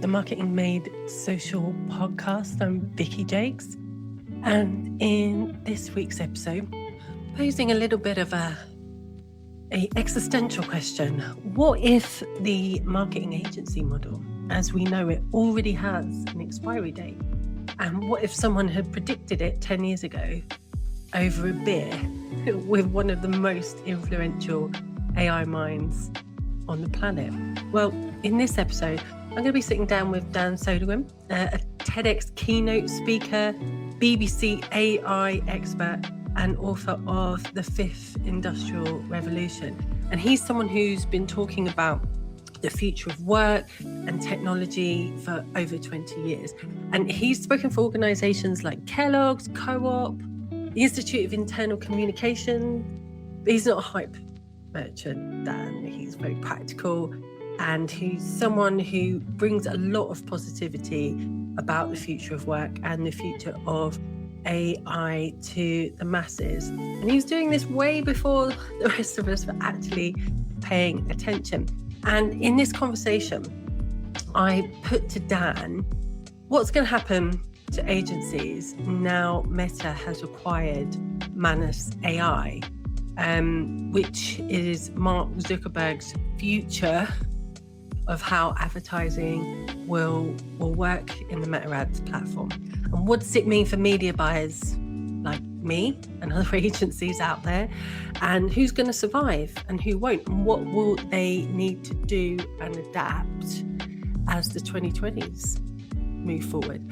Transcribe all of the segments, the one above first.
the Marketing Made Social podcast. I'm Vicky Jakes, and in this week's episode, posing a little bit of a existential question. What if the marketing agency model, as we know it, already has an expiry date? And what if someone had predicted it 10 years ago over a beer with one of the most influential AI minds on the planet? Well, in this episode, I'm going to be sitting down with Dan Södergren, a TEDx keynote speaker, BBC AI expert, and author of The Fifth Industrial Revolution. And he's someone who's been talking about the future of work and technology for over 20 years. And he's spoken for organizations like Kellogg's, Co-op, the Institute of Internal Communication. But he's not a hype merchant, Dan. He's very practical, and he's someone who brings a lot of positivity about the future of work and the future of AI to the masses. And he's doing this way before the rest of us were actually paying attention. And in this conversation, I put to Dan, what's going to happen to agencies now Meta has acquired Manus AI, which is Mark Zuckerberg's future of how advertising will work in the Meta Ads platform. And what does it mean for media buyers like me and other agencies out there? And who's going to survive and who won't? And what will they need to do and adapt as the 2020s move forward?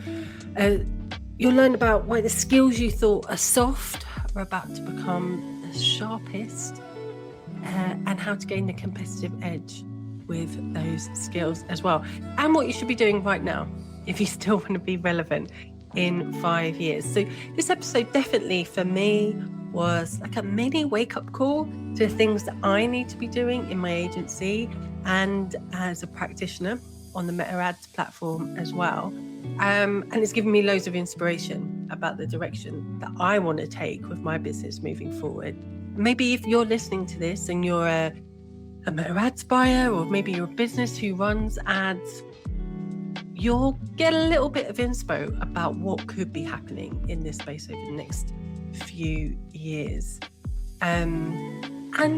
You'll learn about why the skills you thought are soft are about to become the sharpest, and how to gain the competitive edge with those skills as well, and what you should be doing right now if you still want to be relevant in 5 years. So this episode definitely for me was like a mini wake-up call to things that I need to be doing in my agency and as a practitioner on the Meta Ads platform as well. And it's given me loads of inspiration about the direction that I want to take with my business moving forward. Maybe if you're listening to this and you're a Meta Ads buyer, or maybe you're a business who runs ads, you'll get a little bit of inspo about what could be happening in this space over the next few years. And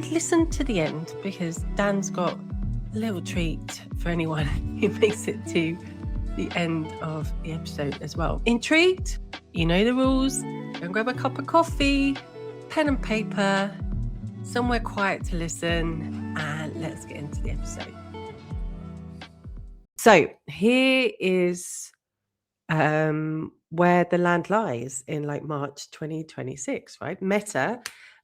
listen to the end, because Dan's got a little treat for anyone who makes it to the end of the episode as well. Intrigued? You know the rules. Go and grab a cup of coffee, pen and paper, somewhere quiet to listen, and let's get into the episode. So here is where the land lies in like March 2026, right? Meta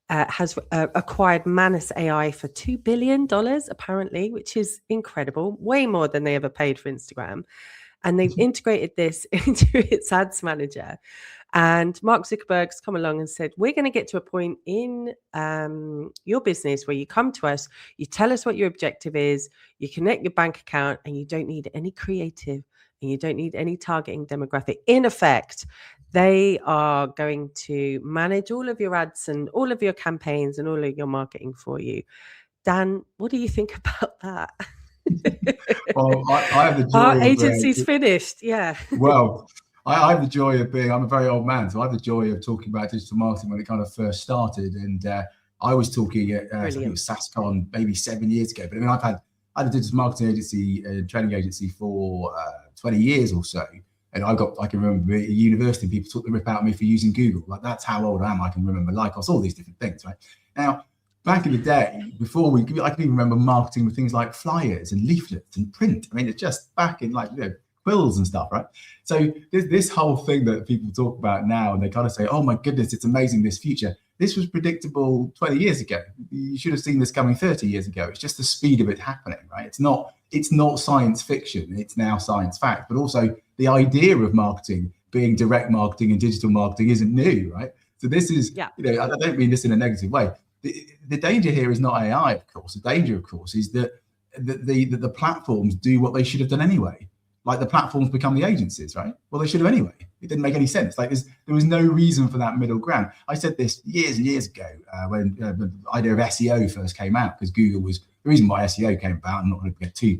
has acquired Manus AI for $2 billion, apparently, which is incredible, way more than they ever paid for Instagram. And they've integrated this into its ads manager. And Mark Zuckerberg's come along and said, we're going to get to a point in your business where you come to us, you tell us what your objective is, you connect your bank account, and you don't need any creative and you don't need any targeting demographic. In effect, they are going to manage all of your ads and all of your campaigns and all of your marketing for you. Dan, what do you think about that? Well, I have the joy our agency's finished. Yeah. Well, I have the joy of I'm a very old man, so I have the joy of talking about digital marketing when it kind of first started. And I was talking at I think it was SaaSCon maybe 7 years ago. But I mean, I had a digital marketing agency, training agency for 20 years or so. And I can remember at university, people took the rip out of me for using Google. Like, that's how old I am. I can remember Lycos, all these different things, right? Now, back in the day, I can even remember marketing with things like flyers and leaflets and print. I mean, it's just back in quills and stuff, right? So this whole thing that people talk about now, and they kind of say, oh my goodness, it's amazing, this future. This was predictable 20 years ago. You should have seen this coming 30 years ago. It's just the speed of it happening, right? It's not science fiction. It's now science fact. But also the idea of marketing being direct marketing and digital marketing isn't new, right? So this is, I don't mean this in a negative way. The danger here is not AI, of course. The danger, of course, is that the platforms do what they should have done anyway. Like, the platforms become the agencies, right? Well, they should have anyway. It didn't make any sense. Like, there was no reason for that middle ground. I said this years and years ago when the idea of SEO first came out, because Google was the reason why SEO came about. I'm not going to get too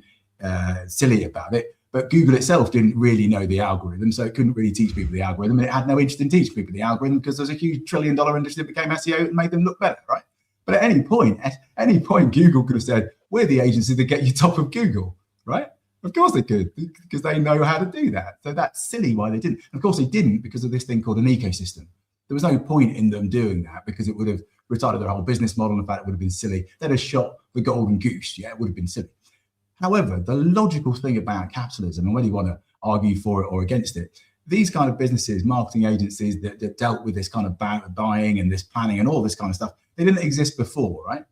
silly about it, But Google itself didn't really know the algorithm, so it couldn't really teach people the algorithm, and it had no interest in teaching people the algorithm because there's a huge $1 trillion industry that became SEO and made them look better, right? But at any point, Google could have said, we're the agency that get you top of Google, right? Of course they could, because they know how to do that. So that's silly why they didn't. And of course they didn't because of this thing called an ecosystem. There was no point in them doing that because it would have retarded their whole business model. In fact, it would have been silly. They'd have shot the golden goose. Yeah, it would have been silly. However, the logical thing about capitalism, and whether you want to argue for it or against it, these kind of businesses, marketing agencies that dealt with this kind of buying and this planning and all this kind of stuff, they didn't exist before, right?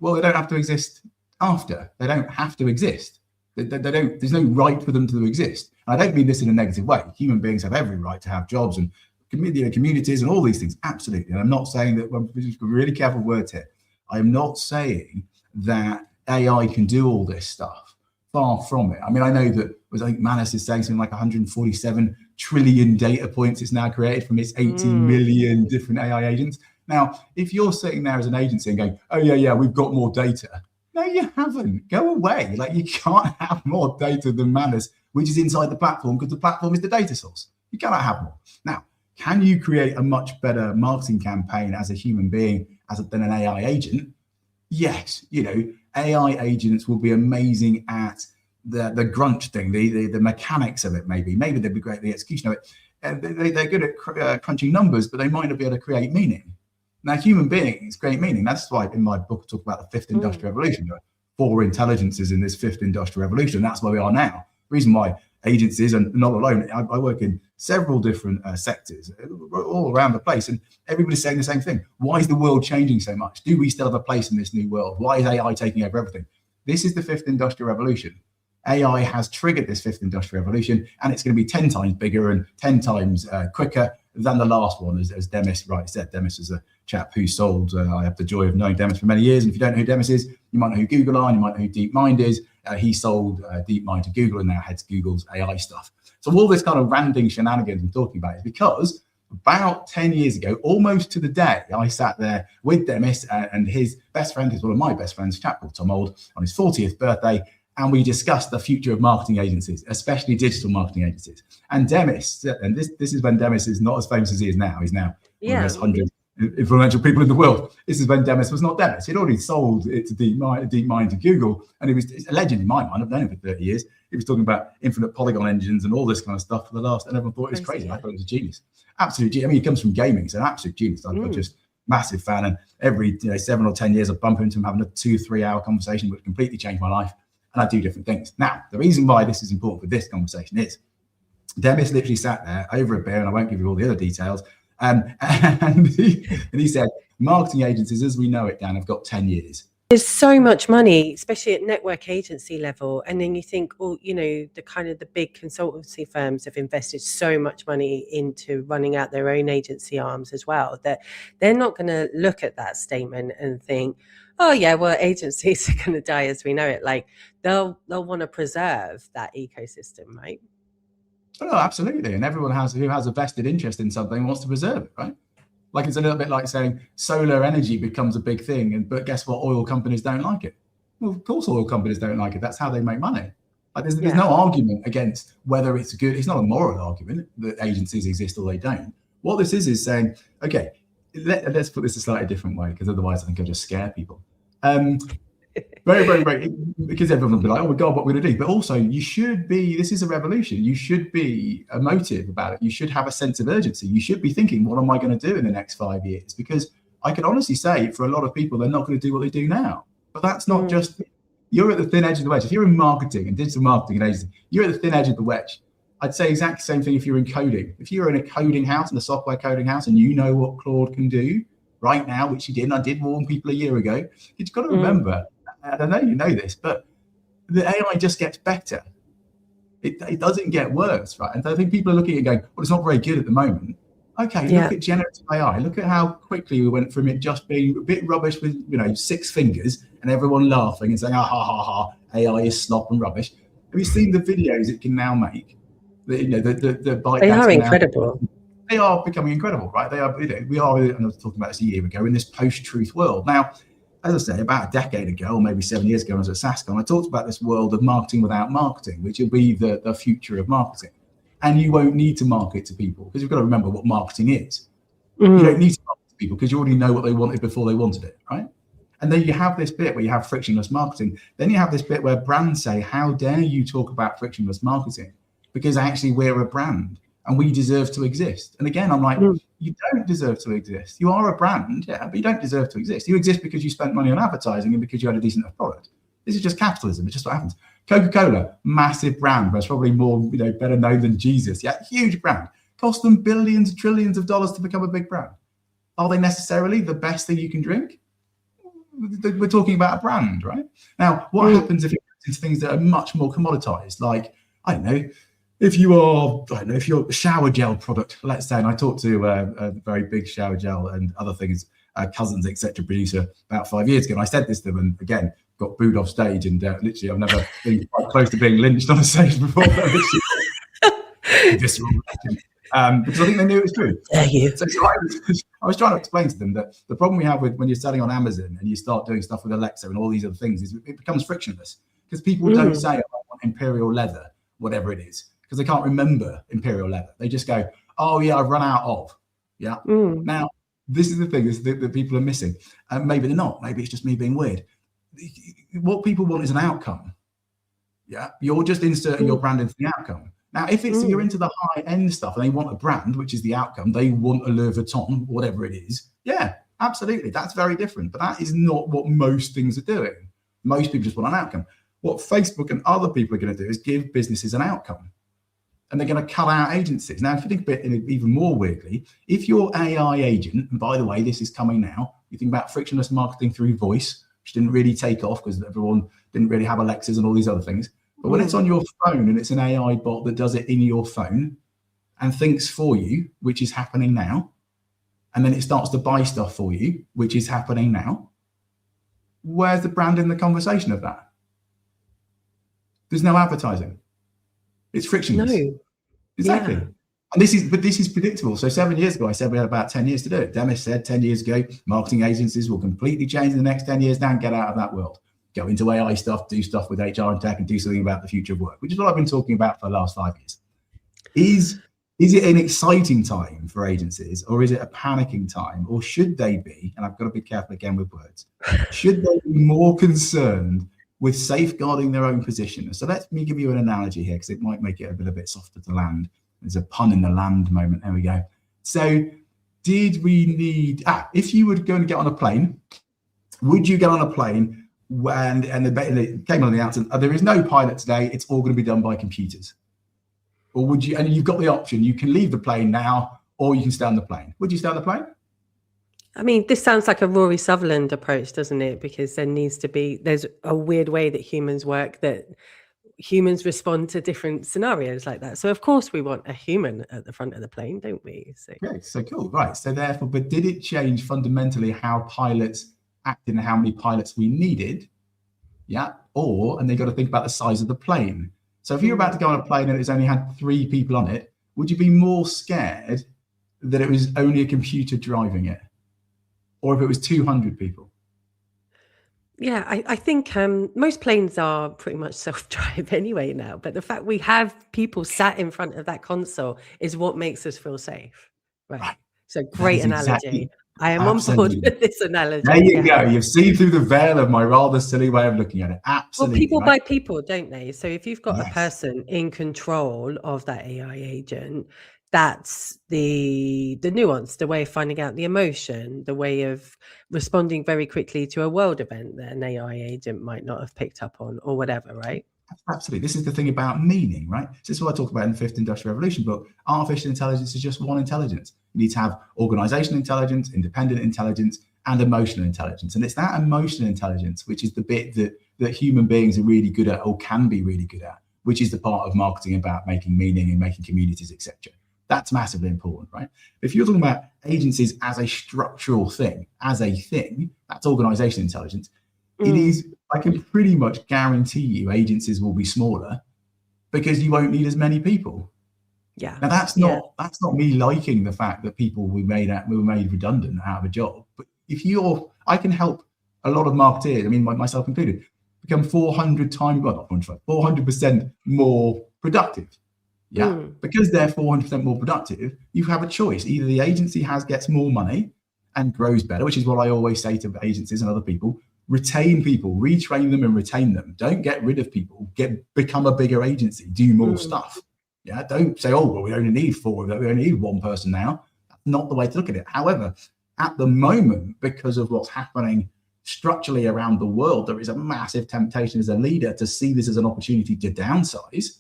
Well, they don't have to exist after. They don't have to exist. They don't. There's no right for them to exist. And I don't mean this in a negative way. Human beings have every right to have jobs and communities and all these things. Absolutely. And I'm not saying that. Well, just really careful words here. I'm not saying that AI can do all this stuff. Far from it. I mean, I know that I think Manus is saying something like 147 trillion data points it's now created from its 18 million different AI agents. Now, if you're sitting there as an agency and going, oh yeah, we've got more data. No, you haven't. Go away. Like, you can't have more data than Manus, which is inside the platform, because the platform is the data source. You cannot have more. Now, can you create a much better marketing campaign as a human being than an AI agent? Yes. AI agents will be amazing at the grunt thing, the mechanics of it. Maybe they'd be great at the execution of it. They're good at crunching numbers, but they might not be able to create meaning. Now, human beings create meaning. That's why in my book I talk about the fifth industrial revolution. There are 4 intelligences in this fifth industrial revolution. That's where we are now. The reason why agencies, and not alone, I work in several different sectors all around the place, and everybody's saying the same thing. Why is the world changing so much? Do we still have a place in this new world? Why is AI taking over everything? This is the fifth industrial revolution. AI has triggered this fifth industrial revolution, and it's going to be 10 times bigger and 10 times quicker than the last one, as Demis rightly said. Demis is a chap who sold, I have the joy of knowing Demis for many years, and if you don't know who Demis is, you might know who Google are, and you might know who DeepMind is. He sold DeepMind to Google and now heads Google's AI stuff. So all this kind of random shenanigans I'm talking about is because about 10 years ago, almost to the day, I sat there with Demis and his best friend, who's one of my best friends, a chap called Tom Old, on his 40th birthday, and we discussed the future of marketing agencies, especially digital marketing agencies. And Demis, and this is when Demis is not as famous as he is now. He's now one of the most 100 influential people in the world. This is when Demis was not Demis. He'd already sold it to DeepMind to Google, and it's a legend in my mind. I've known him for 30 years. He was talking about infinite polygon engines and all this kind of stuff for the last, and everyone thought it was crazy. I thought it was a genius. Absolute genius. I mean, he comes from gaming, so an absolute genius. I'm just massive fan, and every 7 or 10 years I bump into him having a 2-3 hour conversation, which completely changed my life, and I do different things. Now, the reason why this is important for this conversation is Demis literally sat there over a beer, and I won't give you all the other details, and he said, marketing agencies as we know it, Dan, have got 10 years. There's so much money, especially at network agency level. And then you think, the big consultancy firms have invested so much money into running out their own agency arms as well, that they're not going to look at that statement and think, oh yeah, well, agencies are going to die as we know it. Like they'll want to preserve that ecosystem, right? Oh, absolutely. And everyone who has a vested interest in something wants to preserve it, right? Like, it's a little bit like saying solar energy becomes a big thing, but guess what? Oil companies don't like it. Well, of course, oil companies don't like it. That's how they make money. Like, there's no argument against whether it's good. It's not a moral argument that agencies exist or they don't. What this is saying, okay, let's put this a slightly different way, because otherwise I think I'll just scare people. Very, very, very, because everyone will be like, oh my God, what we're going to do. But also, you should be, this is a revolution. You should be emotive about it. You should have a sense of urgency. You should be thinking, what am I going to do in the next 5 years? Because I can honestly say, for a lot of people, they're not going to do what they do now. But that's not just, you're at the thin edge of the wedge. If you're in marketing and digital marketing and agency, you're at the thin edge of the wedge. I'd say exactly the same thing if you're in coding. If you're in a coding house, in a software coding house, and you know what Claude can do right now, which you did, and I did warn people a year ago, you've got to remember, and I know you know this, but the AI just gets better. It doesn't get worse, right? And I think people are looking at it going, well, it's not very good at the moment. Okay, look at generative AI. Look at how quickly we went from it just being a bit rubbish with 6 fingers and everyone laughing and saying, ha ha ha, AI is slop and rubbish. Have you seen the videos it can now make? They are incredible. They are becoming incredible, right? They are. We are, and I was talking about this a year ago, in this post-truth world. Now, as I say, about a decade ago, or maybe 7 years ago, I was at SaaSCon, I talked about this world of marketing without marketing, which will be the future of marketing. And you won't need to market to people, because you've got to remember what marketing is. You don't need to market to people because you already know what they wanted before they wanted it, right? And then you have this bit where you have frictionless marketing. Then you have this bit where brands say, how dare you talk about frictionless marketing? Because actually we're a brand and we deserve to exist. And again, I'm like, you don't deserve to exist. You are a brand, yeah, but you don't deserve to exist. You exist because you spent money on advertising and because you had a decent enough product. This is just capitalism. It's just what happens. Coca-Cola, massive brand, but it's probably more, better known than Jesus. Yeah, huge brand. Cost them billions, trillions of dollars to become a big brand. Are they necessarily the best thing you can drink? We're talking about a brand, right? Now, what happens if it gets into things that are much more commoditized? Like, I don't know, if you're a shower gel product, let's say, and I talked to a very big shower gel and other things, Cousins, etc. producer about 5 years ago, and I said this to them, and again, got booed off stage, and literally I've never been quite close to being lynched on a stage before. Because I think they knew it was true. So I was trying to explain to them that the problem we have with when you're selling on Amazon and you start doing stuff with Alexa and all these other things is it becomes frictionless, because people don't say, I want imperial leather, whatever it is, because they can't remember imperial leather. They just go, oh yeah, I've run out of. Yeah. Now, this is the thing that people are missing. Maybe they're not. Maybe it's just me being weird. What people want is an outcome. Yeah. You're just inserting your brand into the outcome. Now, if it's you're into the high-end stuff and they want a brand, which is the outcome, they want a Louis Vuitton, whatever it is. Yeah, absolutely. That's very different. But that is not what most things are doing. Most people just want an outcome. What Facebook and other people are going to do is give businesses an outcome. And they're going to cut out agencies. Now, if you think about it even more weirdly, if your AI agent, and by the way, this is coming now, you think about frictionless marketing through voice, which didn't really take off because everyone didn't really have Alexas and all these other things. But when it's on your phone and it's an AI bot that does it in your phone and thinks for you, which is happening now, and then it starts to buy stuff for you, which is happening now, where's the brand in the conversation of that? There's no advertising. It's frictionless. No. Exactly. Yeah. And this is predictable. So 7 years ago, I said we had about 10 years to do it. Demis said 10 years ago, marketing agencies will completely change in the next 10 years now and get out of that world. Go into AI stuff, do stuff with HR and tech, and do something about the future of work, which is what I've been talking about for the last 5 years. Is it an exciting time for agencies, or is it a panicking time, or should they be, and I've got to be careful again with words, should they be more concerned with safeguarding their own position? So let me give you an analogy here, because it might make it a bit softer to land. There's a pun in the land moment. There we go. So did we need, if you were going to get on a plane, would you get on a plane and it came on the announcement, there is no pilot today, it's all going to be done by computers? Or would you, and you've got the option, you can leave the plane now, or you can stay on the plane. Would you stay on the plane? I mean, this sounds like a Rory Sutherland approach, doesn't it? Because there's a weird way that humans work, that humans respond to different scenarios like that. So of course we want a human at the front of the plane, don't we? So. Okay, so cool, right. So therefore, but did it change fundamentally how pilots acted and how many pilots we needed? Yeah, and they got to think about the size of the plane. So if you're about to go on a plane and it's only had 3 people on it, would you be more scared that it was only a computer driving it? Or if it was 200 people? Yeah, I think most planes are pretty much self-drive anyway now, but the fact we have people sat in front of that console is what makes us feel safe. Right. So great analogy. Exactly. I am on board with this analogy. There you go. You've seen through the veil of my rather silly way of looking at it. Absolutely. Well, people buy people, don't they? So if you've got a person in control of that AI agent, that's the nuance, the way of finding out the emotion, the way of responding very quickly to a world event that an AI agent might not have picked up on, or whatever, right? Absolutely. This is the thing about meaning, right? This is what I talk about in the 5th Industrial Revolution book. Artificial intelligence is just one intelligence. You need to have organizational intelligence, independent intelligence, and emotional intelligence. And it's that emotional intelligence, which is the bit that human beings are really good at, or can be really good at, which is the part of marketing about making meaning and making communities, etc. That's massively important, right? If you're talking about agencies as a structural thing, as a thing, that's organizational intelligence. It is, I can pretty much guarantee you agencies will be smaller because you won't need as many people. Yeah. Now that's not me liking the fact that people were made redundant out of a job. But I can help a lot of marketeers, I mean, myself included, become 400% more productive. Yeah, because they're 400% more productive, you have a choice. Either the agency gets more money and grows better, which is what I always say to agencies and other people: retain people, retrain them and retain them. Don't get rid of people. Become a bigger agency. Do more stuff. Yeah, don't say, oh, well, we only need 4 of that. We only need 1 person now. That's not the way to look at it. However, at the moment, because of what's happening structurally around the world, there is a massive temptation as a leader to see this as an opportunity to downsize.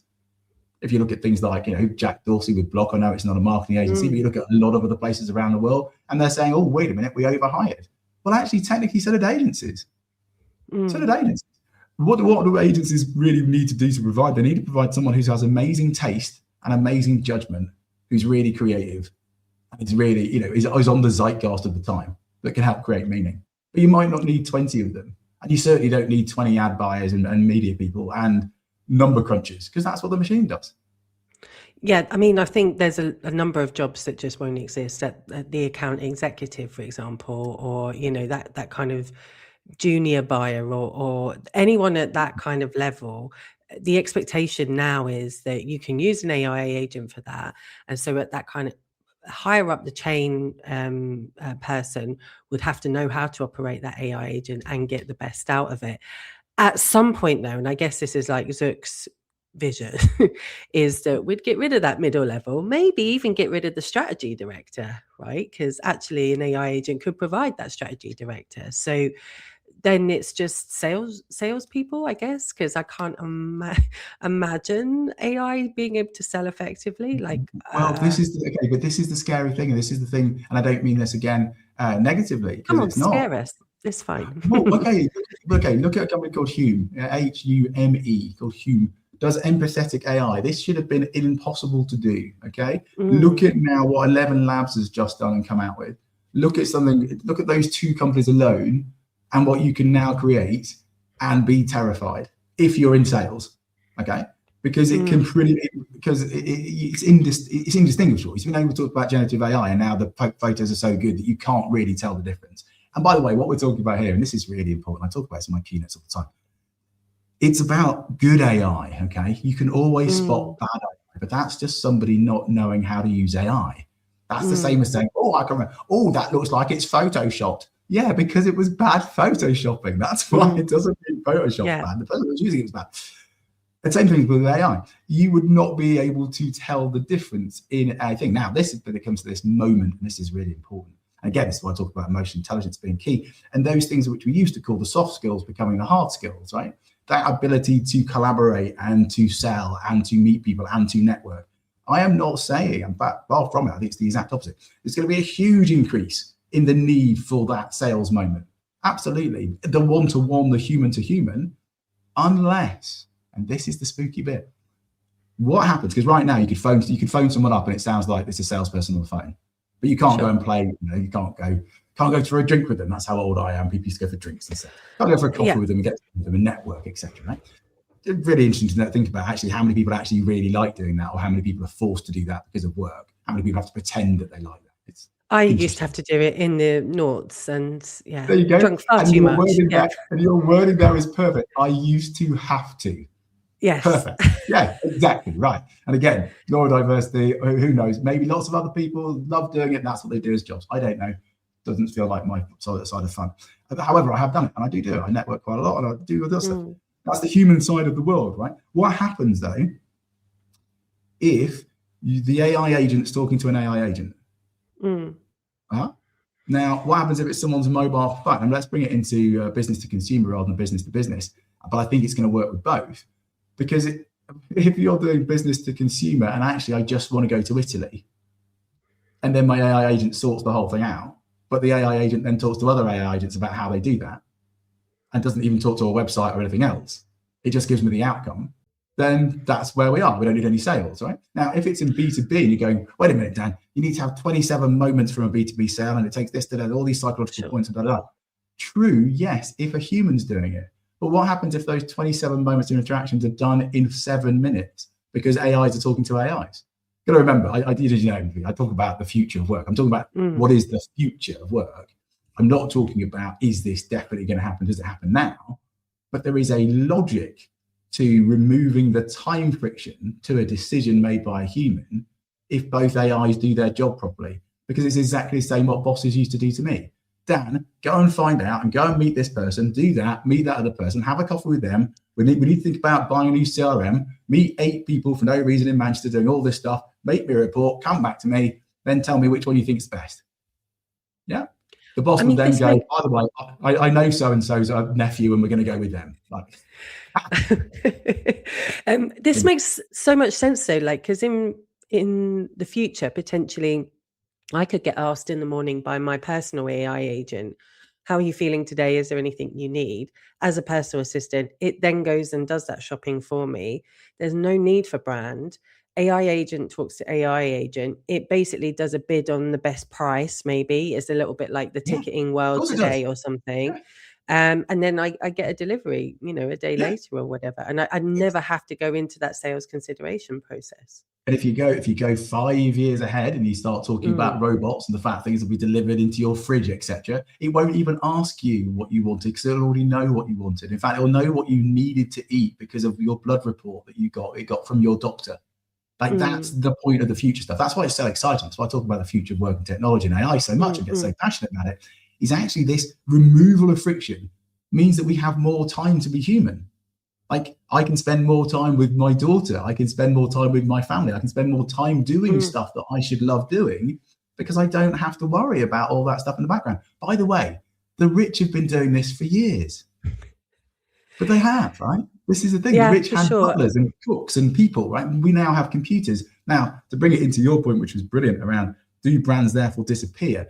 If you look at things like, Jack Dorsey with Block, I know it's not a marketing agency, but you look at a lot of other places around the world and they're saying, oh, wait a minute, we overhired. Well, actually, technically, so did agencies. So did agencies. What do agencies really need to do to provide? They need to provide someone who has amazing taste and amazing judgment, who's really creative, and is really, is on the zeitgeist of the time, that can help create meaning. But you might not need 20 of them. And you certainly don't need 20 ad buyers and media people and number crunchers, because that's what the machine does. Yeah, I mean, I think there's a number of jobs that just won't exist at the account executive, for example, or, that kind of junior buyer or anyone at that kind of level. The expectation now is that you can use an AI agent for that. And so at that kind of higher up the chain, person would have to know how to operate that AI agent and get the best out of it. At some point, though, and I guess this is like Zuck's vision, is that we'd get rid of that middle level, maybe even get rid of the strategy director, right? Because actually an AI agent could provide that strategy director. So then it's just salespeople, I guess, because I can't imagine AI being able to sell effectively. Well, this is the scary thing, and this is the thing, and I don't mean this again negatively. Come on, it's not. Scare us. It's fine. Well, okay. Look at a company called Hume, Hume, called Hume. Does empathetic AI. This should have been impossible to do. Okay. Look at now what 11 Labs has just done and come out with. Look at those 2 companies alone, and what you can now create, and be terrified if you're in sales. Okay. Because it can it's indistinguishable. It's been able to talk about generative AI, and now the photos are so good that you can't really tell the difference. And by the way, what we're talking about here, and this is really important, I talk about this in my keynotes all the time, it's about good AI, okay? You can always spot bad AI, but that's just somebody not knowing how to use AI. That's the same as saying, that looks like it's photoshopped. Yeah, because it was bad photoshopping. That's why it doesn't mean Photoshop bad. The person who's using it was bad. The same thing with AI. You would not be able to tell the difference in anything. Now, when it comes to this moment, and this is really important. Again, this is why I talk about emotional intelligence being key, and those things which we used to call the soft skills becoming the hard skills, right? That ability to collaborate and to sell and to meet people and to network. I am not saying, in fact, far from it, I think it's the exact opposite. There's going to be a huge increase in the need for that sales moment. Absolutely. The one-to-one, the human-to-human, unless, and this is the spooky bit, what happens, because right now you could phone someone up and it sounds like it's a salesperson on the phone. But you can't go and play, you can't go for a drink with them. That's how old I am. People used to go for drinks and stuff. Can't go for a coffee with them and get to know them and network, etc. Right? It's really interesting to think about actually how many people actually really like doing that, or how many people are forced to do that because of work. How many people have to pretend that they like that. I used to have to do it in the noughts, and there you go. Drunk far too much. And your wording there is perfect. I used to have to. Yes. Perfect. Yeah, exactly. Right. And again, neurodiversity, who knows? Maybe lots of other people love doing it. That's what they do as jobs. I don't know. Doesn't feel like my side of fun. However, I have done it, and I do it. I network quite a lot, and I do other stuff. That's the human side of the world, right? What happens though if the AI agent is talking to an AI agent? Now, what happens if it's someone's mobile phone? And let's bring it into business to consumer rather than business to business. But I think it's going to work with both. Because if you're doing business to consumer and actually I just want to go to Italy, and then my AI agent sorts the whole thing out, but the AI agent then talks to other AI agents about how they do that and doesn't even talk to a website or anything else, it just gives me the outcome, then that's where we are. We don't need any sales, right? Now, if it's in B2B and you're going, wait a minute, Dan, you need to have 27 moments from a B2B sale and it takes this to all these psychological points and blah. True, yes, if a human's doing it. But what happens if those 27 moments of interactions are done in 7 minutes because AIs are talking to AIs? You got to remember, I talk about the future of work. I'm talking about what is the future of work. I'm not talking about, is this definitely going to happen? Does it happen now? But there is a logic to removing the time friction to a decision made by a human if both AIs do their job properly, because it's exactly the same what bosses used to do to me. Dan, go and find out and go and meet this person, do that, meet that other person, have a coffee with them. We need to think about buying a new CRM, meet 8 people for no reason in Manchester doing all this stuff, make me a report, come back to me, then tell me which one you think is best. Yeah. The boss will then go, by the way, I know so-and-so's nephew and we're going to go with them. Like, this makes so much sense though, like, because in the future, potentially, I could get asked in the morning by my personal AI agent, how are you feeling today? Is there anything you need? As a personal assistant, it then goes and does that shopping for me. There's no need for brand. AI agent talks to AI agent. It basically does a bid on the best price, maybe. It's a little bit like the ticketing world today or something. And then I get a delivery, a day later or whatever. And I never have to go into that sales consideration process. And if you go 5 years ahead and you start talking about robots and the fact things will be delivered into your fridge, etc., it won't even ask you what you wanted because it'll already know what you wanted. In fact, it'll know what you needed to eat because of your blood report that it got from your doctor. Like that's the point of the future stuff. That's why it's so exciting. That's why I talk about the future of work and technology and AI so much and get so passionate about it. Is actually this removal of friction means that we have more time to be human. Like I can spend more time with my daughter. I can spend more time with my family. I can spend more time doing stuff that I should love doing because I don't have to worry about all that stuff in the background. By the way, the rich have been doing this for years. But they have, right? This is the thing. The rich had butlers and cooks and people, right? We now have computers. Now, to bring it into your point, which was brilliant around, do brands therefore disappear?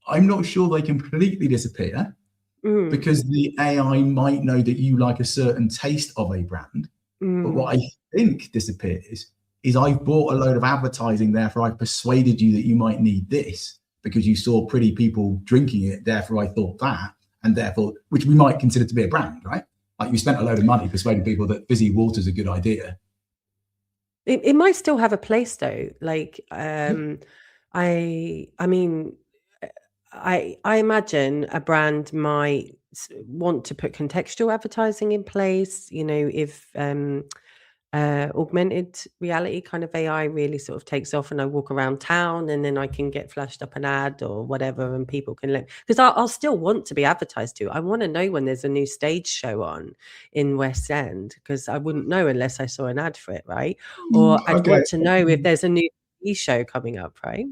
I'm not sure they completely disappear because the AI might know that you like a certain taste of a brand. But what I think disappears is I've bought a load of advertising, therefore I've persuaded you that you might need this because you saw pretty people drinking it, therefore I thought that, and therefore, which we might consider to be a brand, right? Like you spent a load of money persuading people that fizzy water is a good idea. It might still have a place though. Like, I mean, I imagine a brand might want to put contextual advertising in place, if augmented reality kind of AI really sort of takes off and I walk around town and then I can get flashed up an ad or whatever and people can look, because I'll still want to be advertised to. I want to know when there's a new stage show on in West End because I wouldn't know unless I saw an ad for it, right? Or I'd want to know if there's a new TV show coming up, right?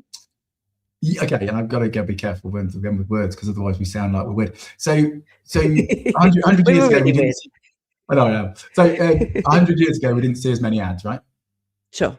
Yeah, okay, and I've got to be careful when with words because otherwise we sound like we're weird. So 100 years ago we didn't see, I know. So 100 years ago we didn't see as many ads, right? Sure.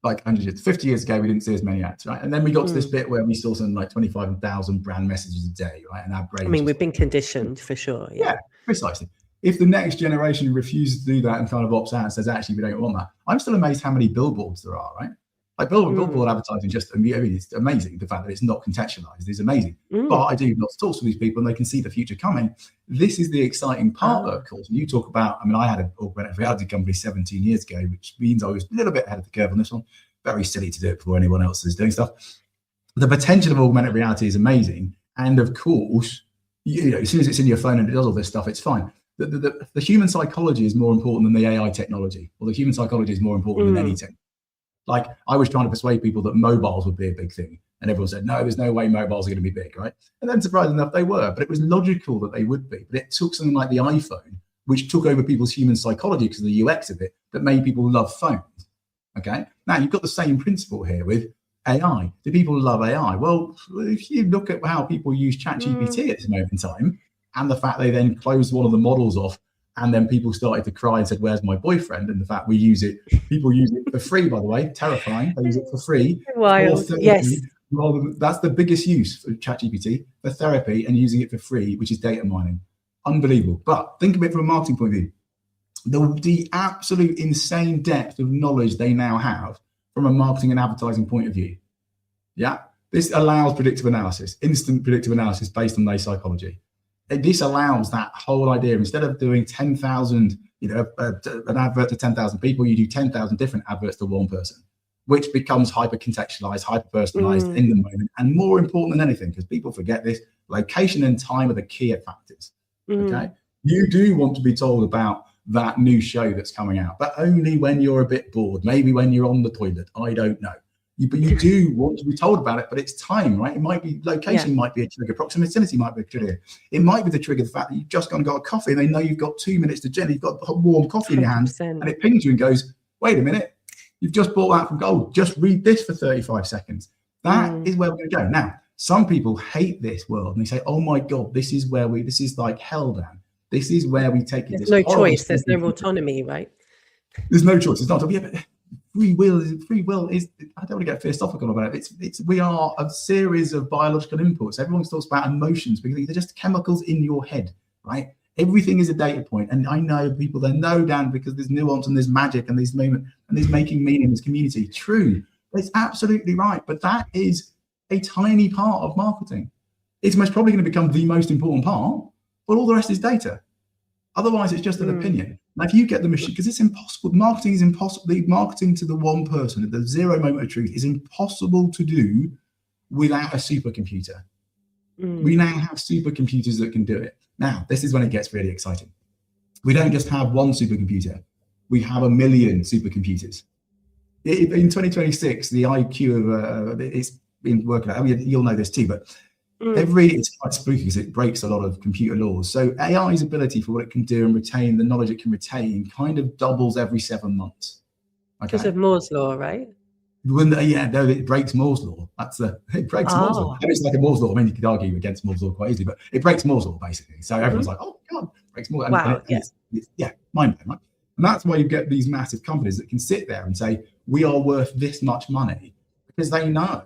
Like 100 years, 50 years ago we didn't see as many ads, right? And then we got to this bit where we saw something like 25,000 brand messages a day, right? And our brains. I mean, we've been conditioned for sure. Yeah, precisely. If the next generation refuses to do that and kind of opts out and says, actually, we don't want that, I'm still amazed how many billboards there are, right? Like billboard advertising, I mean, it's amazing. The fact that it's not contextualized is amazing. But I do lots of talks with these people and they can see the future coming. This is the exciting part, of course. And you talk about, I mean, I had an augmented reality company 17 years ago, which means I was a little bit ahead of the curve on this one. Very silly to do it before anyone else is doing stuff. The potential of augmented reality is amazing. And of course, as soon as it's in your phone and it does all this stuff, it's fine. The human psychology is more important than the AI technology, or the human psychology is more important than any technology. Like I was trying to persuade people that mobiles would be a big thing. And everyone said, no, there's no way mobiles are going to be big, right? And then surprisingly enough, they were. But it was logical that they would be. But it took something like the iPhone, which took over people's human psychology because of the UX of it, that made people love phones. Okay? Now, you've got the same principle here with AI. Do people love AI? Well, if you look at how people use ChatGPT at this moment in time, and the fact they then closed one of the models off, and then people started to cry and said, where's my boyfriend? And the fact people use it for free, by the way, terrifying. They use it for free. Wild. Yes. That's the biggest use for ChatGPT, for therapy, and using it for free, which is data mining. Unbelievable. But think of it from a marketing point of view. The absolute insane depth of knowledge they now have from a marketing and advertising point of view. Yeah. This allows predictive analysis, instant predictive analysis based on their psychology. This allows that whole idea. Instead of doing 10,000, an advert to 10,000 people, you do 10,000 different adverts to one person. which becomes hyper-contextualized, hyper-personalized in the moment. And more important than anything, because people forget this, location and time are the key factors, okay? You do want to be told about that new show that's coming out, but only when you're a bit bored, maybe when you're on the toilet, I don't know. But you do want to be told about it, but it's time, right? It might be location, might be a trigger, proximity might be a trigger. It might be the trigger, the fact that you've just gone and got a coffee and they know you've got 2 minutes to gel, you've got warm coffee in your hand, 100%. and it pings you and goes, wait a minute, you've just bought that from Gold, just read this for 35 seconds. That is where we're going to go. Now, some people hate this world and they say, oh my God, this is like hell, Dan. This is where we take it. There's no choice. There's no autonomy, right? There's no choice. It's not. Yeah, but free will is. I don't want to get philosophical about it. We are a series of biological inputs. Everyone talks about emotions because they're just chemicals in your head, right? Everything is a data point. And I know people that know, Dan, because there's nuance and there's magic and there's movement and there's making meaning in this community. True. It's absolutely right. But that is a tiny part of marketing. It's most probably going to become the most important part, but all the rest is data. Otherwise, it's just an opinion. Now, if you get the machine, because it's impossible, marketing is impossible. The marketing to the one person at the zero moment of truth is impossible to do without a supercomputer. We now have supercomputers that can do it. Now, this is when it gets really exciting. We don't just have one supercomputer. We have 1 million supercomputers. In 2026, the IQ of it's been working out. I mean, you'll know this too, but it's quite spooky because it breaks a lot of computer laws. So AI's ability for what it can do and retain the knowledge it can retain kind of doubles every 7 months. Because of Moore's law, right? It breaks Moore's law. It breaks Moore's law. And it's like a Moore's law. I mean, you could argue against Moore's law quite easily, but it breaks Moore's law basically. So everyone's like, oh God, breaks Moore's law. Wow. It's mind-blowing, right? And that's why you get these massive companies that can sit there and say, we are worth this much money, because they know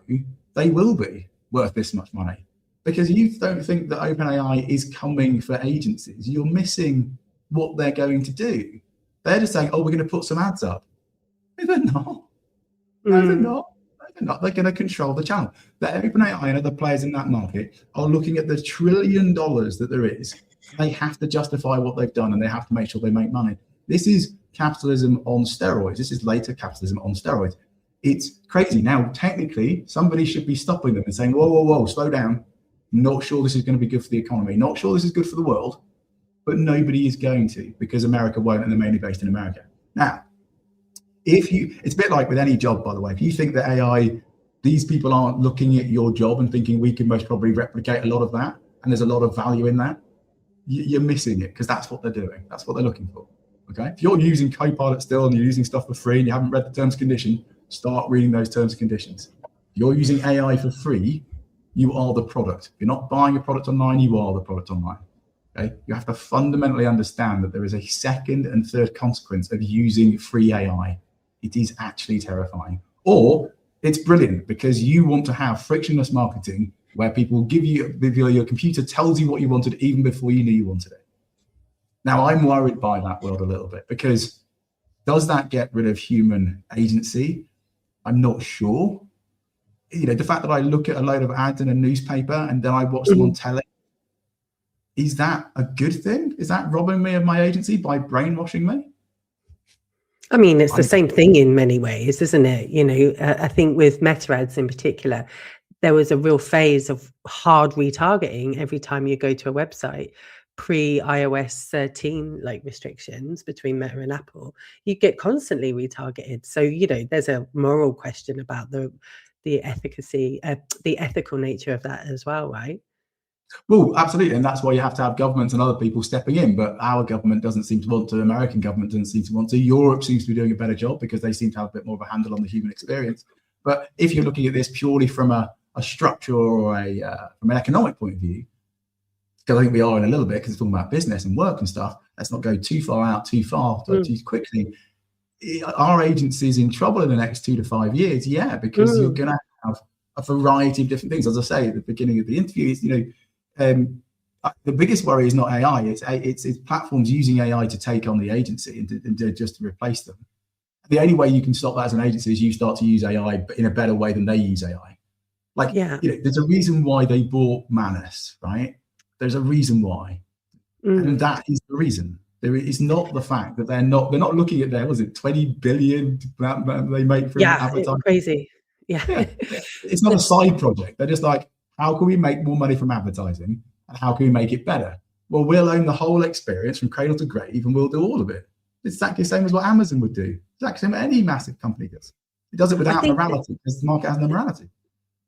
they will be worth this much money. Because you don't think that OpenAI is coming for agencies. You're missing what they're going to do. They're just saying, oh, we're going to put some ads up. No, they're not. No, they're not. They're going to control the channel. The OpenAI and other players in that market are looking at the $1 trillion that there is. They have to justify what they've done and they have to make sure they make money. This is capitalism on steroids. This is later capitalism on steroids. It's crazy. Now, technically, somebody should be stopping them and saying, whoa, slow down. Not sure this is going to be good for the economy. Not sure this is good for the world, but nobody is going to, because America won't, and they're mainly based in America. Now, it's a bit like with any job, by the way. If you think that AI, these people aren't looking at your job and thinking we can most probably replicate a lot of that, and there's a lot of value in that, you're missing it, because that's what they're doing. That's what they're looking for. Okay. If you're using Copilot still and you're using stuff for free and you haven't read the terms and conditions, start reading those terms and conditions. If you're using AI for free, you are the product. If you're not buying a product online, you are the product online. Okay. You have to fundamentally understand that there is a second and third consequence of using free AI. It is actually terrifying. Or it's brilliant because you want to have frictionless marketing where people give you, your computer tells you what you wanted even before you knew you wanted it. Now, I'm worried by that world a little bit, because does that get rid of human agency? I'm not sure. The fact that I look at a load of ads in a newspaper and then I watch them on telly, is that a good thing? Is that robbing me of my agency by brainwashing me? I mean, it's the same thing in many ways, isn't it? I think with meta ads in particular, there was a real phase of hard retargeting every time you go to a website. Pre-iOS 13 restrictions between Meta and Apple, you get constantly retargeted. So there's a moral question about the efficacy, the ethical nature of that as well, right? Well, absolutely, and that's why you have to have governments and other people stepping in. But our government doesn't seem to want to. American government doesn't seem to want to. Europe seems to be doing a better job because they seem to have a bit more of a handle on the human experience. But if you're looking at this purely from a structure or from an economic point of view, because I think we are in a little bit, because it's talking about business and work and stuff. Let's not go too far out, too quickly. Our agency's in trouble in the next 2 to 5 years, because you're going to have a variety of different things. As I say at the beginning of the interview, the biggest worry is not AI. It's platforms using AI to take on the agency and to just replace them. The only way you can stop that as an agency is you start to use AI in a better way than they use AI. There's a reason why they bought Manus, right? There's a reason why. And that is the reason. There is not the fact that they're not looking at their, was it 20 billion they make from advertising? Crazy. Yeah. It's not a side project. They're just like, how can we make more money from advertising and how can we make it better? Well, we'll own the whole experience from cradle to grave and we'll do all of it. It's exactly the same as what Amazon would do. It's exactly the same what any massive company does. It does it without morality because the market has no morality.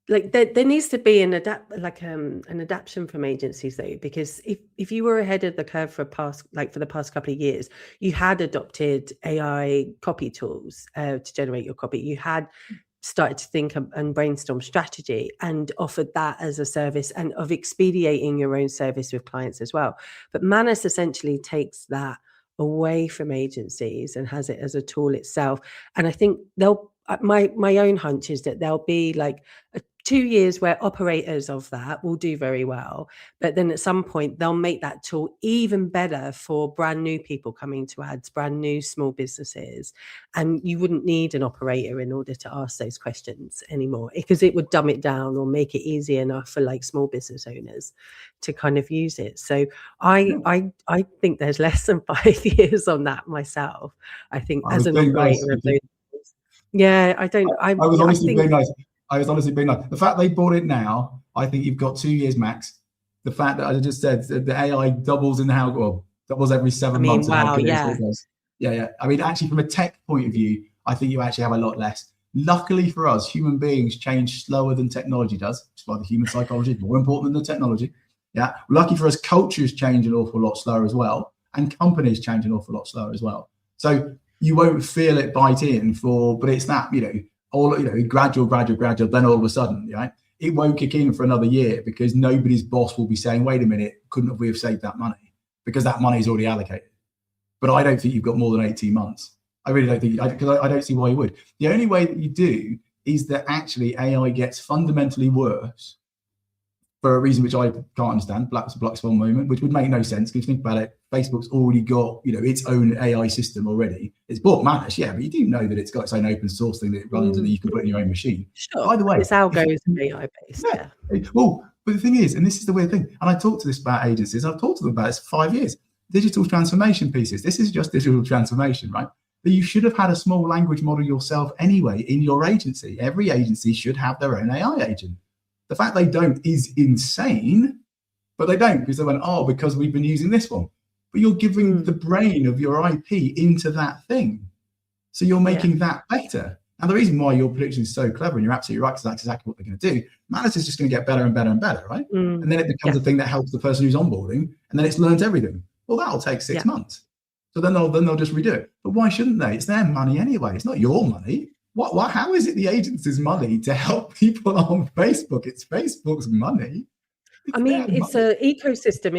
Like there needs to be an adaptation from agencies though, because if you were ahead of the curve for the past couple of years, you had adopted AI copy tools to generate your copy. You had started to think and brainstorm strategy and offered that as a service and of expediting your own service with clients as well. But Manus essentially takes that away from agencies and has it as a tool itself. And I think my own hunch is that there'll be like 2 years where operators of that will do very well, but then at some point they'll make that tool even better for brand new people coming to ads, brand new small businesses, and you wouldn't need an operator in order to ask those questions anymore because it would dumb it down or make it easy enough for like small business owners to kind of use it. So I think there's less than 5 years on that myself. I think as an operator of those. Yeah, I was honestly being nice. The fact they bought it now, I think you've got 2 years max. The fact that I just said the AI doubles in doubles every 7 months. Wow, yeah. I mean, actually, from a tech point of view, I think you actually have a lot less. Luckily for us, human beings change slower than technology does. It's why the human psychology is more important than the technology. Yeah. Lucky for us, cultures change an awful lot slower as well, and companies change an awful lot slower as well. So you won't feel it bite in but it's that, gradual, then all of a sudden, right? It won't kick in for another year because nobody's boss will be saying, wait a minute, couldn't we have saved that money? Because that money is already allocated. But I don't think you've got more than 18 months. I really don't think, because I don't see why you would. The only way that you do is that actually AI gets fundamentally worse for a reason which I can't understand, black swan moment, which would make no sense. If you think about it, Facebook's already got, its own AI system already. It's bought Manus, but you do know that it's got its own open source thing that it runs and that you can put in your own machine. Sure. By the way, it's algos AI based. Yeah. Well, but the thing is, and this is the weird thing, and I talked to this about agencies, I've talked to them about this for 5 years, digital transformation pieces. This is just digital transformation, right? But you should have had a small language model yourself anyway in your agency. Every agency should have their own AI agent. The fact they don't is insane, but they don't because they went, because we've been using this one. But you're giving the brain of your IP into that thing. So you're making that better. And the reason why your prediction is so clever, and you're absolutely right, because that's exactly what they're going to do. Manus is just going to get better and better and better, right? And then it becomes a thing that helps the person who's onboarding, and then it's learned everything. Well, that'll take 6 months. So then they'll just redo it. But why shouldn't they? It's their money anyway. It's not your money. How is it the agency's money to help people on Facebook? It's Facebook's money. It's an ecosystem.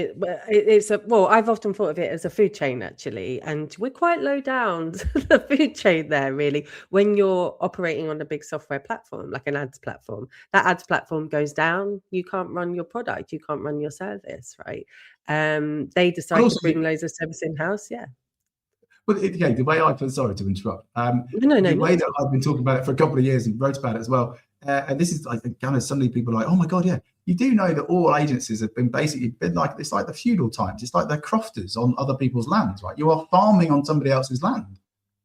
I've often thought of it as a food chain, actually, and we're quite low down the food chain there, really. When you're operating on a big software platform, like an ads platform, that ads platform goes down, you can't run your product, you can't run your service, right? They decide to bring loads of service in-house, Well, the way sorry to interrupt. The way that I've been talking about it for a couple of years and wrote about it as well. And this is, I think, kind of suddenly people are like, oh my God, yeah. You do know that all agencies have been like, it's like the feudal times. It's like they're crofters on other people's lands, right? You are farming on somebody else's land.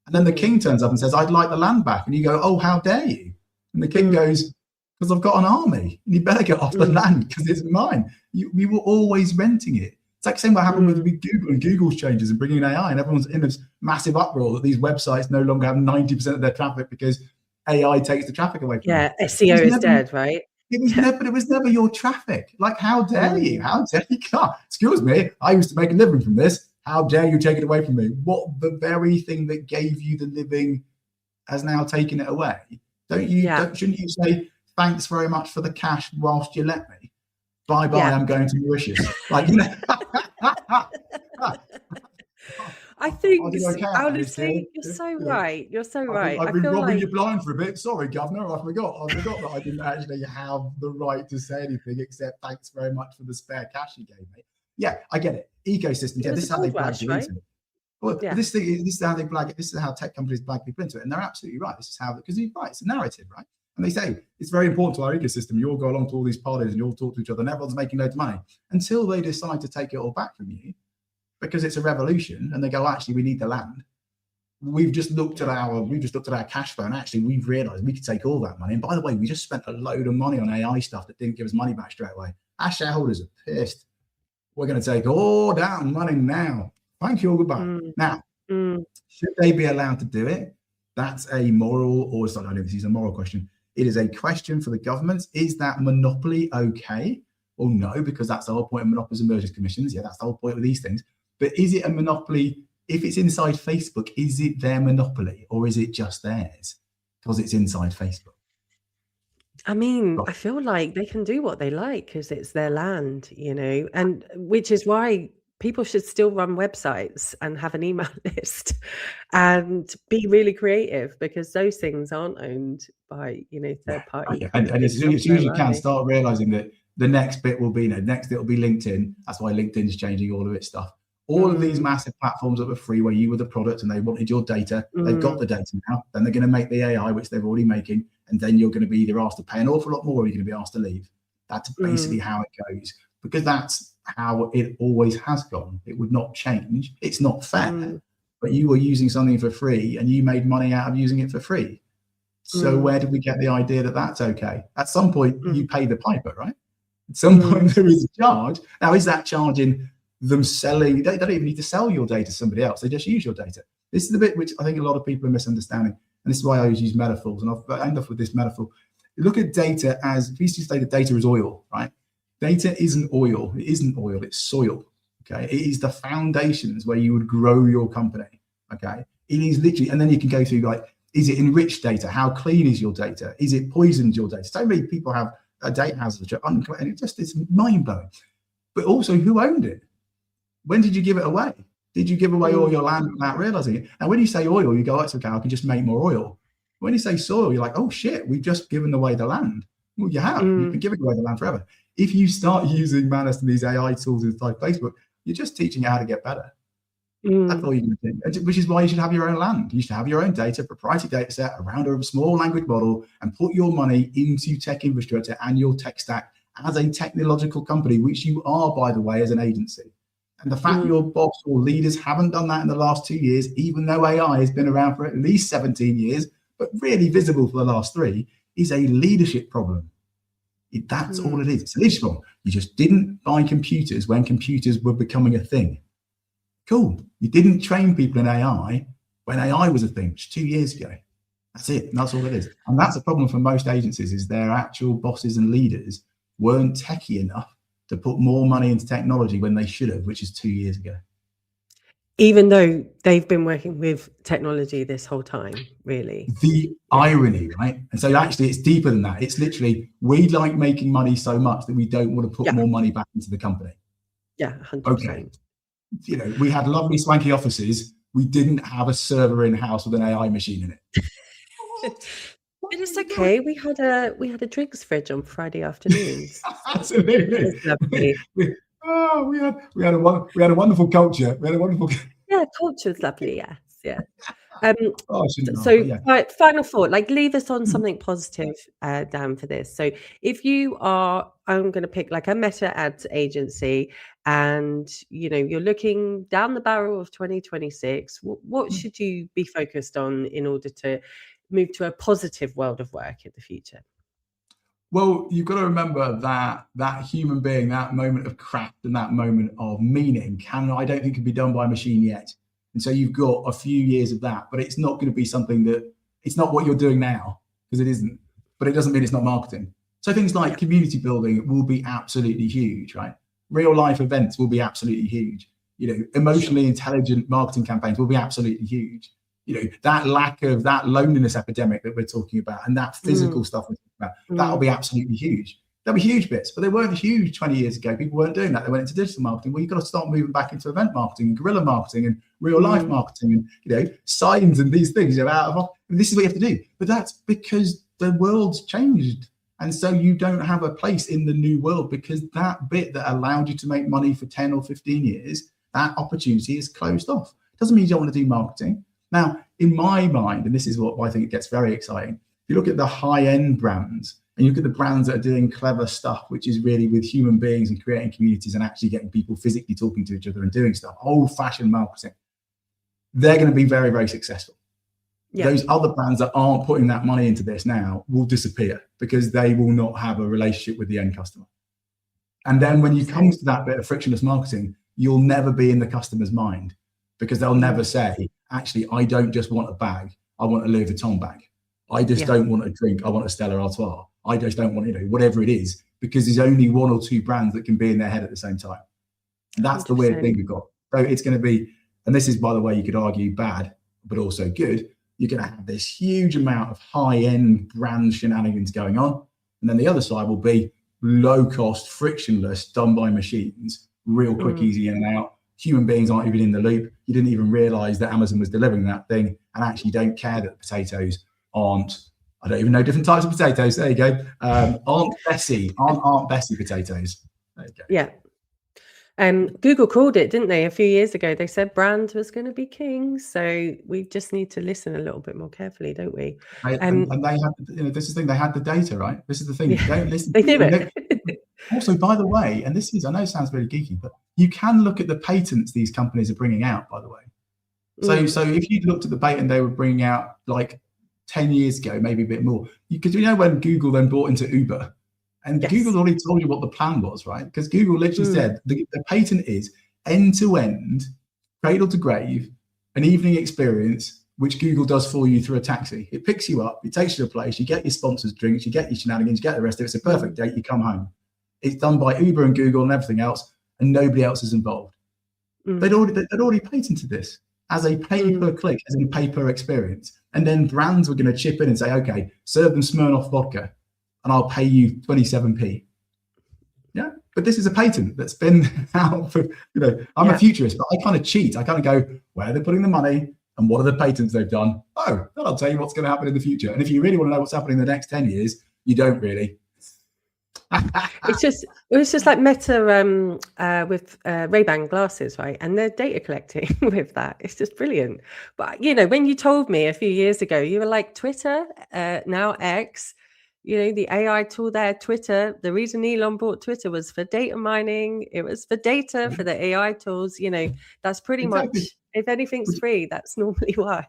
And then the king turns up and says, I'd like the land back. And you go, oh, how dare you? And the king goes, because I've got an army. And you better get off the land because it's mine. We were always renting it. It's like saying what happened with Google and Google's changes and bringing in AI, and everyone's in this massive uproar that these websites no longer have 90% of their traffic because AI takes the traffic away from them. SEO is dead, right? But it was never your traffic. Like, how dare you? How dare you? Excuse me, I used to make a living from this. How dare you take it away from me? What, the very thing that gave you the living has now taken it away? Shouldn't you say, thanks very much for the cash whilst you let me? Bye-bye, I'm going to Mauritius. I think, honestly, you're so right. You're so right. I've been robbing you blind for a bit. Sorry, Governor. I forgot that I didn't actually have the right to say anything except thanks very much for the spare cash you gave me. Yeah, I get it. Ecosystems. This is how they blag you into it. Well, this is how they blag it. This is how tech companies blag people into it. And they're absolutely right. This is how, because you're right, it's a narrative, right? And they say, it's very important to our ecosystem. You all go along to all these parties and you all talk to each other and everyone's making loads of money until they decide to take it all back from you. because it's a revolution, and they go, actually, we need the land. We've just looked at our cash flow, and actually we've realized we could take all that money. And by the way, we just spent a load of money on AI stuff that didn't give us money back straight away. Our shareholders are pissed. We're going to take all that money now. Thank you, goodbye. Now, should they be allowed to do it? That's a moral, or it's not, I don't know if this is a moral question. It is a question for the government. Is that monopoly okay? Well, no, because that's the whole point of monopolies and mergers commissions. Yeah, that's the whole point of these things. But is it a monopoly? If it's inside Facebook, is it their monopoly, or is it just theirs because it's inside Facebook? I mean, I feel like they can do what they like because it's their land, you know, and which is why people should still run websites and have an email list and be really creative, because those things aren't owned by, you know, third party. And as soon as you can start realizing that the next bit will be, next it will be LinkedIn. That's why LinkedIn is changing all of its stuff. All of these massive platforms that were free, where you were the product and they wanted your data, they've got the data now. Then they're going to make the AI, which they're already making, and then you're going to be either asked to pay an awful lot more, or you're going to be asked to leave. That's basically how it goes, because that's how it always has gone. It would not change. It's not fair, but you were using something for free and you made money out of using it for free. So where did we get the idea that that's okay? At some point, you pay the piper, right? At some point, there is a charge. Now, is that charging them selling? They don't even need to sell your data to somebody else. They just use your data. This is the bit which I think a lot of people are misunderstanding. And this is why I always use metaphors. And I'll end off with this metaphor. You look at data as, we used to say that data is oil, right? Data isn't oil. It isn't oil. It's soil. Okay. It is the foundations where you would grow your company. Okay. It is literally, and then you can go through, like, is it enriched data? How clean is your data? Is it poisoned your data? So many people have data houses which are unclean, and it's mind blowing. But also, who owned it? When did you give it away? Did you give away all your land without realizing it? And when you say oil, you go, oh, it's okay, I can just make more oil. When you say soil, you're like, oh shit, we've just given away the land. Well, you have. You've been giving away the land forever. If you start using Manus and these AI tools inside Facebook, you're just teaching it how to get better. That's all you're going to do, which is why you should have your own land. You should have your own data, proprietary data set around a small language model, and put your money into tech infrastructure and your tech stack as a technological company, which you are, by the way, as an agency. And the fact your boss or leaders haven't done that in the last 2 years, even though AI has been around for at least 17 years, but really visible for the last 3, is a leadership problem. That's all it is. It's a leadership problem. You just didn't buy computers when computers were becoming a thing. Cool. You didn't train people in AI when AI was a thing, which 2 years ago. That's it. And that's all it is. And that's a problem for most agencies, is their actual bosses and leaders weren't techie enough to put more money into technology when they should have, which is 2 years ago. Even though they've been working with technology this whole time, really. The irony, right? And so actually it's deeper than that. It's literally, we like making money so much that we don't want to put more money back into the company. Yeah, 100%. Okay. You know, we had lovely swanky offices. We didn't have a server in house with an AI machine in it. But it's okay. We had a drinks fridge on Friday afternoons. Absolutely. We had a wonderful culture. Culture's lovely. Yes, yeah. Final thought, like, leave us on something positive, Dan, for this. So if you are, I'm going to pick like a meta ads agency, and you're looking down the barrel of 2026, what should you be focused on in order to move to a positive world of work in the future? Well, you've got to remember that human being, that moment of craft and that moment of meaning I don't think can be done by a machine yet. And so you've got a few years of that, but it's not going to be something that, it's not what you're doing now, because it isn't, but it doesn't mean it's not marketing. So things like community building will be absolutely huge, right? Real life events will be absolutely huge. Emotionally intelligent marketing campaigns will be absolutely huge. That lack of that loneliness epidemic that we're talking about, and that physical stuff we're talking about, that'll be absolutely huge. There'll be huge bits, but they weren't huge 20 years ago. People weren't doing that. They went into digital marketing. Well, you've got to start moving back into event marketing and guerrilla marketing and real life marketing and, signs and these things. This is what you have to do. But that's because the world's changed. And so you don't have a place in the new world, because that bit that allowed you to make money for 10 or 15 years, that opportunity is closed off. Doesn't mean you don't want to do marketing. Now, in my mind, and this is what I think it gets very exciting, if you look at the high-end brands, And you look at the brands that are doing clever stuff, which is really with human beings and creating communities and actually getting people physically talking to each other and doing stuff, old-fashioned marketing, they're going to be very, very successful. Yeah. Those other brands that aren't putting that money into this now will disappear because they will not have a relationship with the end customer. And then when you come to that bit of frictionless marketing, you'll never be in the customer's mind because they'll never say, actually, I don't just want a bag. I want a Louis Vuitton bag. I just don't want a drink. I want a Stella Artois. I just don't want, whatever it is, because there's only one or two brands that can be in their head at the same time. And that's 100%. The weird thing we've got. So it's going to be, and this is, by the way, you could argue bad, but also good. You're going to have this huge amount of high-end brand shenanigans going on. And then the other side will be low-cost, frictionless, done by machines, real quick, easy in and out. Human beings aren't even in the loop. You didn't even realize that Amazon was delivering that thing and actually don't care that the potatoes aren't, I don't even know different types of potatoes. There you go. Aren't Bessie potatoes. There you go. Yeah. Google called it, didn't they, a few years ago? They said brand was going to be king. So we just need to listen a little bit more carefully, don't we? And they had, this is the thing, they had the data, right? This is the thing. Don't listen. They knew it. Also, by the way, and this is, I know it sounds really geeky, but you can look at the patents these companies are bringing out, by the way. So if you looked at the patent they were bringing out like 10 years ago, maybe a bit more, because when Google then bought into Uber, and Google already told you what the plan was, right? Because Google literally said the patent is end-to-end, cradle to grave, an evening experience, which Google does for you through a taxi. It picks you up, it takes you to a place, you get your sponsors drinks, you get your shenanigans, you get the rest of it. It's a perfect date, you come home. It's done by Uber and Google and everything else, and nobody else is involved. They'd already patented this as a pay-per-click, as a pay-per-experience. And then brands were going to chip in and say, okay, serve them Smirnoff vodka, and I'll pay you 27p. Yeah, but this is a patent that's been out for, I'm a futurist, but I kind of cheat. I kind of go, where are they putting the money and what are the patents they've done? Oh, then I'll tell you what's going to happen in the future. And if you really want to know what's happening in the next 10 years, you don't really. It was just like Meta with Ray-Ban glasses, right? And they're data collecting with that. It's just brilliant. But when you told me a few years ago, you were like, Twitter, now X, the AI tool there, Twitter. The reason Elon bought Twitter was for data mining. It was for data for the AI tools. That's pretty much, if anything's free, that's normally why.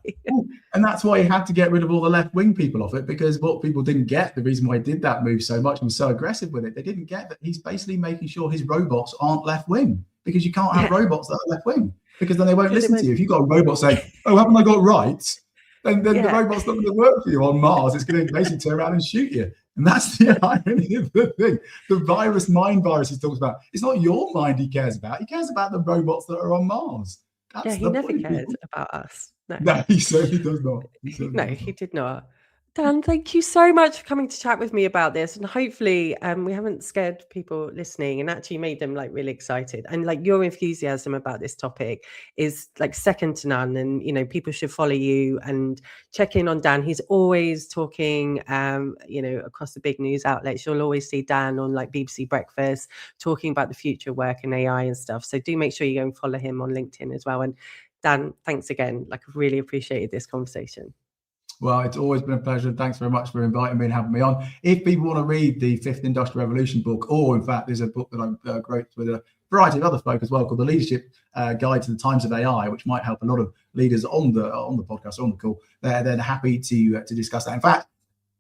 And that's why he had to get rid of all the left-wing people off it, because what people didn't get, the reason why he did that move so much and was so aggressive with it, they didn't get that he's basically making sure his robots aren't left-wing, because you can't have robots that are left-wing, because then they won't listen to you. If you've got a robot saying, oh, haven't I got rights? Then the robot's not going to work for you on Mars. It's going to basically turn around and shoot you. And that's the irony of the thing. The mind virus he talks about, it's not your mind he cares about. He cares about the robots that are on Mars. That's he never cared about us. No, he certainly does not. He did not. Dan, thank you so much for coming to chat with me about this. And hopefully we haven't scared people listening and actually made them really excited. And your enthusiasm about this topic is second to none. And, people should follow you and check in on Dan. He's always talking, across the big news outlets. You'll always see Dan on BBC Breakfast talking about the future of work and AI and stuff. So do make sure you go and follow him on LinkedIn as well. And Dan, thanks again. I really appreciated this conversation. Well, it's always been a pleasure. Thanks very much for inviting me and having me on. If people want to read the Fifth Industrial Revolution book, or in fact, there's a book that I wrote with a variety of other folk as well called The Leadership Guide to the Times of AI, which might help a lot of leaders on the podcast or on the call. They're happy to discuss that. In fact,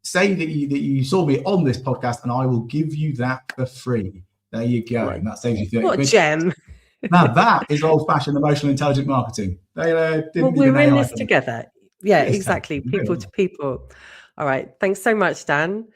say that you saw me on this podcast, and I will give you that for free. There you go. And that saves you 30 What a gem. Now that is old-fashioned emotional intelligent marketing. We're in this together. Yeah, exactly. People to people. All right. Thanks so much, Dan.